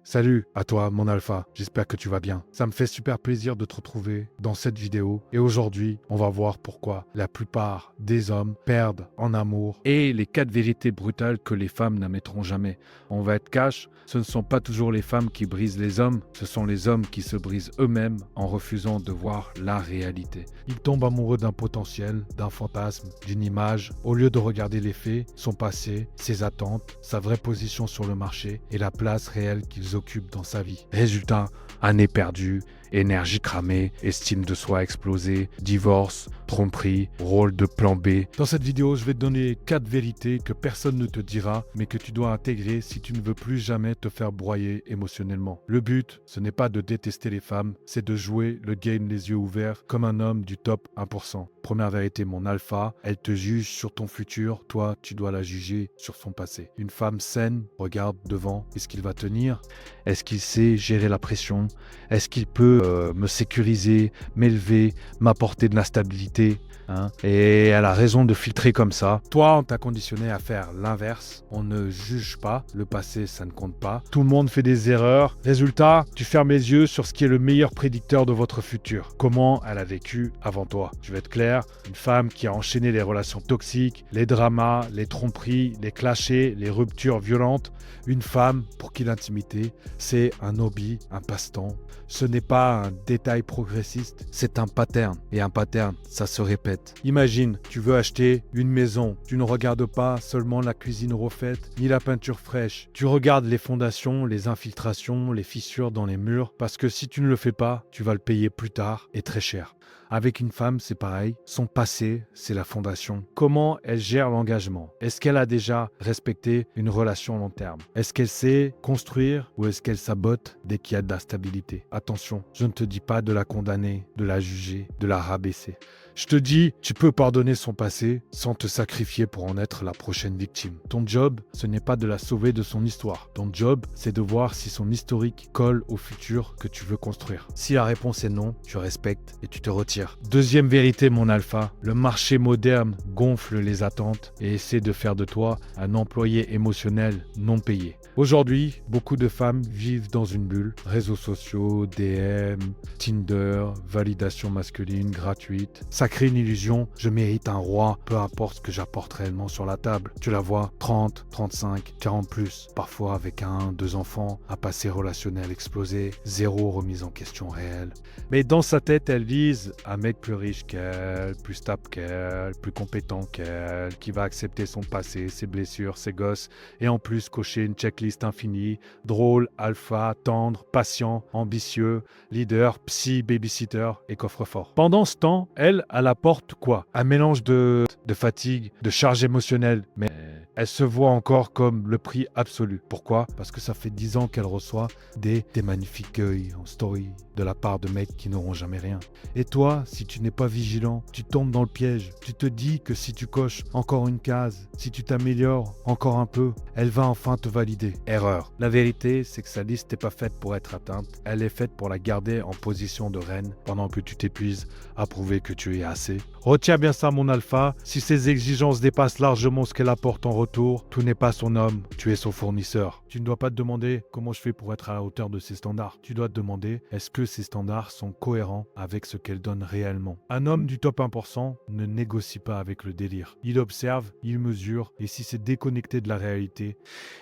Salut à toi mon alpha, j'espère que tu vas bien. Ça me fait super plaisir de te retrouver dans cette vidéo et aujourd'hui on va voir pourquoi la plupart des hommes perdent en amour et les 4 vérités brutales que les femmes n'admettront jamais. On va être cash, ce ne sont pas toujours les femmes qui brisent les hommes, ce sont les hommes qui se brisent eux-mêmes en refusant de voir la réalité. Ils tombent amoureux d'un potentiel, d'un fantasme, d'une image, au lieu de regarder les faits, son passé, ses attentes, sa vraie position sur le marché et la place réelle qu'ils occupent dans sa vie. Résultat, années perdues, énergie cramée, estime de soi explosée, divorce, tromperie, rôle de plan B. Dans cette vidéo, je vais te donner 4 vérités que personne ne te dira, mais que tu dois intégrer si tu ne veux plus jamais te faire broyer émotionnellement. Le but, ce n'est pas de détester les femmes, c'est de jouer le game les yeux ouverts comme un homme du top 1%. Première vérité, mon alpha, elle te juge sur ton futur, toi, tu dois la juger sur son passé. Une femme saine regarde devant, est-ce qu'il va tenir? Est-ce qu'il sait gérer la pression? Est-ce qu'il peut me sécuriser, m'élever, m'apporter de la stabilité, hein? Et elle a raison de filtrer comme ça. Toi, on t'a conditionné à faire l'inverse. On ne juge pas. Le passé, ça ne compte pas. Tout le monde fait des erreurs. Résultat, tu fermes les yeux sur ce qui est le meilleur prédicteur de votre futur. Comment elle a vécu avant toi. Je vais être clair, une femme qui a enchaîné les relations toxiques, les dramas, les tromperies, les clashés, les ruptures violentes. Une femme pour qui l'intimité, c'est un hobby, un passe-temps. Ce n'est pas un détail progressiste, c'est un pattern. Et un pattern, ça se répète. Imagine, tu veux acheter une maison. Tu ne regardes pas seulement la cuisine refaite, ni la peinture fraîche. Tu regardes les fondations, les infiltrations, les fissures dans les murs. Parce que si tu ne le fais pas, tu vas le payer plus tard et très cher. Avec une femme, c'est pareil. Son passé, c'est la fondation. Comment elle gère l'engagement? Est-ce qu'elle a déjà respecté une relation à long terme? Est-ce qu'elle sait construire ou est-ce qu'elle sabote dès qu'il y a de la stabilité? Attention, je ne te dis pas de la condamner, de la juger, de la rabaisser. Je te dis, tu peux pardonner son passé sans te sacrifier pour en être la prochaine victime. Ton job, ce n'est pas de la sauver de son histoire. Ton job, c'est de voir si son historique colle au futur que tu veux construire. Si la réponse est non, tu respectes et tu te retires. Deuxième vérité, mon alpha, le marché moderne gonfle les attentes et essaie de faire de toi un employé émotionnel non payé. Aujourd'hui, beaucoup de femmes vivent dans une bulle. Réseaux sociaux, DM, Tinder, validation masculine gratuite. Ça crée une illusion, je mérite un roi, peu importe ce que j'apporte réellement sur la table. Tu la vois, 30, 35, 40 plus, parfois avec 1, 2 enfants, un passé relationnel explosé, 0 remise en question réelle. Mais dans sa tête, elle vise un mec plus riche qu'elle, plus stable qu'elle, plus compétent qu'elle, qui va accepter son passé, ses blessures, ses gosses, et en plus cocher une checklist infinie, drôle, alpha, tendre, patient, ambitieux, leader, psy, babysitter et coffre-fort. Pendant ce temps, elle apporte quoi? Un mélange de fatigue, de charge émotionnelle, mais elle se voit encore comme le prix absolu. Pourquoi? Parce que ça fait 10 ans qu'elle reçoit des magnifiques œils en story de la part de mecs qui n'auront jamais rien. Et toi, si tu n'es pas vigilant, tu tombes dans le piège. Tu te dis que si tu coches encore une case, si tu t'améliores encore un peu, elle va enfin te valider. Erreur. La vérité, c'est que sa liste n'est pas faite pour être atteinte. Elle est faite pour la garder en position de reine pendant que tu t'épuises à prouver que tu es assez. Retiens bien ça, mon alpha. Si ses exigences dépassent largement ce qu'elle apporte en retour, tout n'est pas son homme, tu es son fournisseur. Tu ne dois pas te demander comment je fais pour être à la hauteur de ses standards. Tu dois te demander, est-ce que ces standards sont cohérents avec ce qu'elle donne réellement? Un homme du top 1% ne négocie pas avec le délire. Il observe, il mesure, et si c'est déconnecté de la réalité,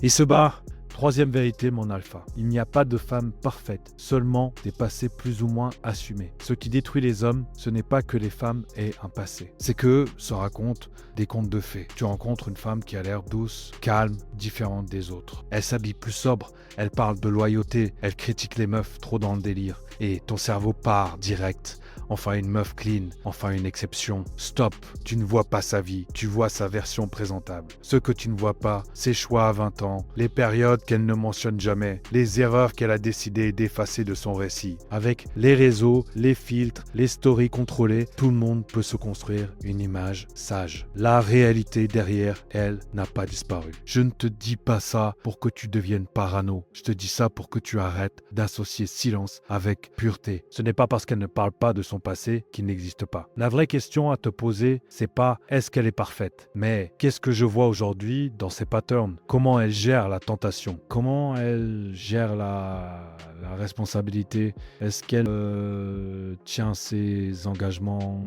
il se bat. Troisième vérité, mon alpha. Il n'y a pas de femme parfaite, seulement des passés plus ou moins assumés. Ce qui détruit les hommes, ce n'est pas que les femmes aient un passé. C'est qu'eux se racontent des contes de fées. Tu rencontres une femme qui a l'air douce, calme, différente des autres. Elle s'habille plus sobre, elle parle de loyauté, elle critique les meufs trop dans le délire. Et ton cerveau part direct. Enfin une meuf clean, enfin une exception. Stop, tu ne vois pas sa vie, tu vois sa version présentable. Ce que tu ne vois pas, ses choix à 20 ans, les périodes qu'elle ne mentionne jamais, les erreurs qu'elle a décidé d'effacer de son récit. Avec les réseaux, les filtres, les stories contrôlées, tout le monde peut se construire une image sage. La réalité derrière, elle, n'a pas disparu. Je ne te dis pas ça pour que tu deviennes parano. Je te dis ça pour que tu arrêtes d'associer silence avec pureté. Ce n'est pas parce qu'elle ne parle pas de son son passé qui n'existe pas. La vraie question à te poser, c'est pas est-ce qu'elle est parfaite, mais qu'est-ce que je vois aujourd'hui dans ses patterns? Comment elle gère la tentation? Comment elle gère la responsabilité? Est-ce qu'elle tient ses engagements?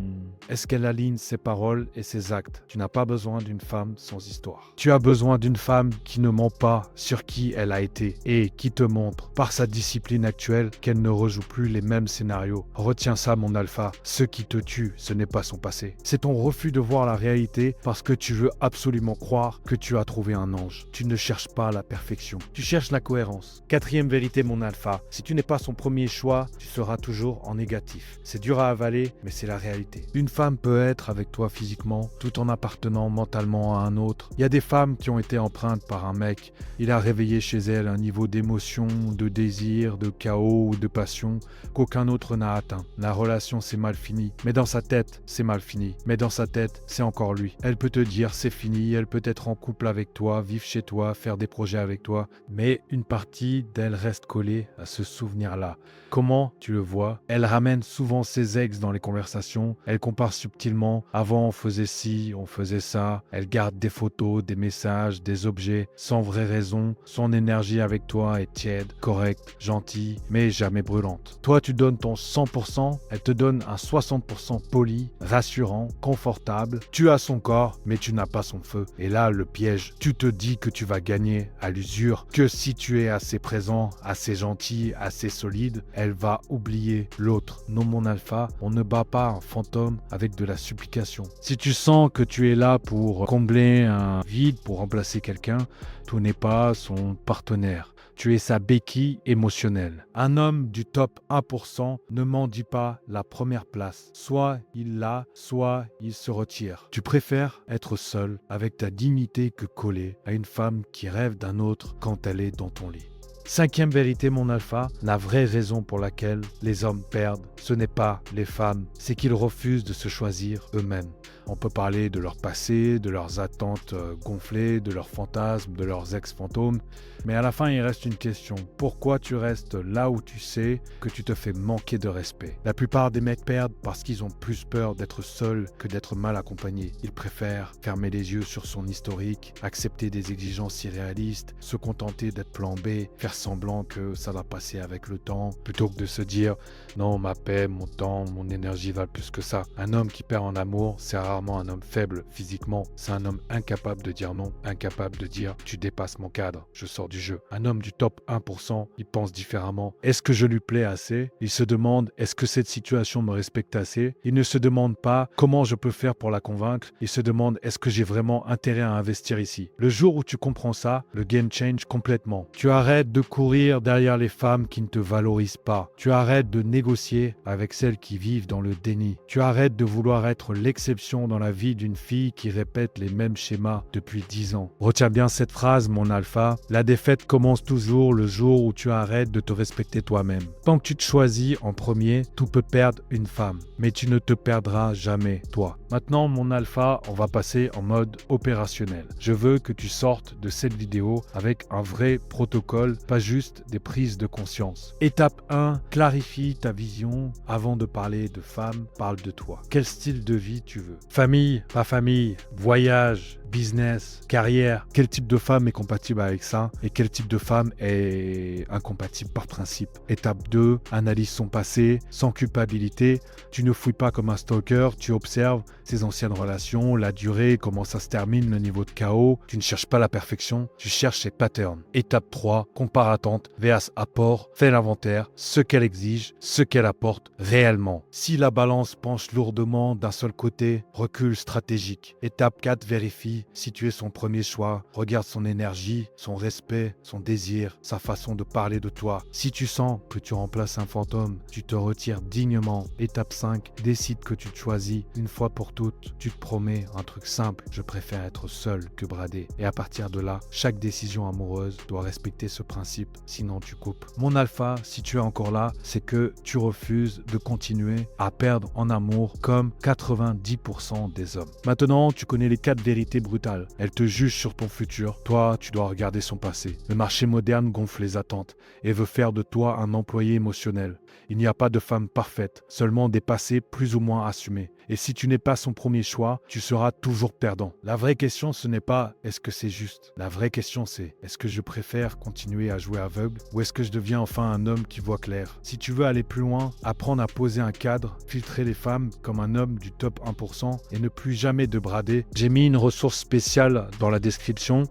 Est-ce qu'elle aligne ses paroles et ses actes? Tu n'as pas besoin d'une femme sans histoire. Tu as besoin d'une femme qui ne ment pas sur qui elle a été et qui te montre par sa discipline actuelle qu'elle ne rejoue plus les mêmes scénarios. Retiens ça, mon alpha. Ce qui te tue, ce n'est pas son passé. C'est ton refus de voir la réalité parce que tu veux absolument croire que tu as trouvé un ange. Tu ne cherches pas la perfection. Tu cherches la cohérence. Quatrième vérité, mon alpha. Si tu n'es pas son premier choix, tu seras toujours en négatif. C'est dur à avaler, mais c'est la réalité. Une femme peut être avec toi physiquement, tout en appartenant mentalement à un autre. Il y a des femmes qui ont été empreintes par un mec. Il a réveillé chez elle un niveau d'émotion, de désir, de chaos ou de passion qu'aucun autre n'a atteint. La relation s'est mal finie, mais dans sa tête, c'est mal fini. Mais dans sa tête, c'est encore lui. Elle peut te dire c'est fini, elle peut être en couple avec toi, vivre chez toi, faire des projets avec toi, mais une partie d'elle reste collée à ce souvenir-là. Comment tu le vois? Elle ramène souvent ses ex dans les conversations, elle compare subtilement, avant on faisait ci, on faisait ça, elle garde des photos, des messages, des objets, sans vraie raison, son énergie avec toi est tiède, correcte, gentille, mais jamais brûlante. Toi tu donnes ton 100%, elle te donne un 60% poli, rassurant, confortable, tu as son corps, mais tu n'as pas son feu. Et là le piège, tu te dis que tu vas gagner à l'usure, que si tu es assez présent, assez gentil, assez solide, elle va oublier l'autre. Non mon alpha, on ne bat pas un fantôme avec de la supplication. Si tu sens que tu es là pour combler un vide, pour remplacer quelqu'un, tout n'est pas son partenaire. Tu es sa béquille émotionnelle. Un homme du top 1% ne mendie pas la première place. Soit il l'a, soit il se retire. Tu préfères être seul avec ta dignité que collé à une femme qui rêve d'un autre quand elle est dans ton lit. Cinquième vérité, mon alpha, la vraie raison pour laquelle les hommes perdent, ce n'est pas les femmes, c'est qu'ils refusent de se choisir eux-mêmes. On peut parler de leur passé, de leurs attentes gonflées, de leurs fantasmes, de leurs ex-fantômes, mais à la fin il reste une question. Pourquoi tu restes là où tu sais que tu te fais manquer de respect? La plupart des mecs perdent parce qu'ils ont plus peur d'être seuls que d'être mal accompagnés. Ils préfèrent fermer les yeux sur son historique, accepter des exigences irréalistes, se contenter d'être plan B, faire semblant que ça va passer avec le temps, plutôt que de se dire non, ma paix, mon temps, mon énergie valent plus que ça. Un homme qui perd en amour, c'est rarement un homme faible physiquement, c'est un homme incapable de dire non, incapable de dire tu dépasses mon cadre, je sors du jeu. Un homme du top 1%, il pense différemment. Est-ce que je lui plais assez? Il se demande est-ce que cette situation me respecte assez? Il ne se demande pas comment je peux faire pour la convaincre, il se demande est-ce que j'ai vraiment intérêt à investir ici? Le jour où tu comprends ça, le game change complètement. Tu arrêtes de courir derrière les femmes qui ne te valorisent pas. Tu arrêtes de négocier avec celles qui vivent dans le déni. Tu arrêtes de vouloir être l'exception dans la vie d'une fille qui répète les mêmes schémas depuis 10 ans. Retiens bien cette phrase, mon alpha. La défaite commence toujours le jour où tu arrêtes de te respecter toi-même. Tant que tu te choisis en premier, tout peut perdre une femme. Mais tu ne te perdras jamais, toi. Maintenant, mon alpha, on va passer en mode opérationnel. Je veux que tu sortes de cette vidéo avec un vrai protocole, pas juste des prises de conscience. Étape 1, clarifie ta vision. Avant de parler de femme, parle de toi. Quel style de vie tu veux? Famille, pas famille, voyage, business, carrière. Quel type de femme est compatible avec ça et quel type de femme est incompatible par principe? Étape 2, analyse son passé sans culpabilité. Tu ne fouilles pas comme un stalker, tu observes ses anciennes relations, la durée, comment ça se termine, le niveau de chaos. Tu ne cherches pas la perfection, tu cherches ses patterns. Étape 3, compare attente vs apport, fais l'inventaire, ce qu'elle exige, ce qu'elle apporte réellement. Si la balance penche lourdement d'un seul côté, recul stratégique. Étape 4, vérifie si tu es son premier choix. Regarde son énergie, son respect, son désir, sa façon de parler de toi. Si tu sens que tu remplaces un fantôme, tu te retires dignement. Étape 5, décide que tu te choisis une fois pour toutes. Tu te promets un truc simple, je préfère être seul que bradé. Et à partir de là, chaque décision amoureuse doit respecter ce principe, sinon tu coupes. Mon alpha, si tu es encore là, c'est que tu refuses de continuer à perdre en amour comme 90% 1% des hommes. Maintenant, tu connais les 4 vérités brutales. Elle te juge sur ton futur. Toi, tu dois regarder son passé. Le marché moderne gonfle les attentes et veut faire de toi un employé émotionnel. Il n'y a pas de femme parfaite, seulement des passés plus ou moins assumés. Et si tu n'es pas son premier choix, tu seras toujours perdant. La vraie question, ce n'est pas est-ce que c'est juste. La vraie question, c'est est-ce que je préfère continuer à jouer aveugle ou est-ce que je deviens enfin un homme qui voit clair. Si tu veux aller plus loin, apprendre à poser un cadre, filtrer les femmes comme un homme du top 1% et ne plus jamais te brader. J'ai mis une ressource spéciale dans la description.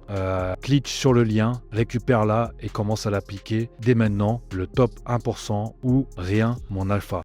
Clique sur le lien, récupère-la et commence à l'appliquer dès maintenant, le top 1% ou rien, mon alpha.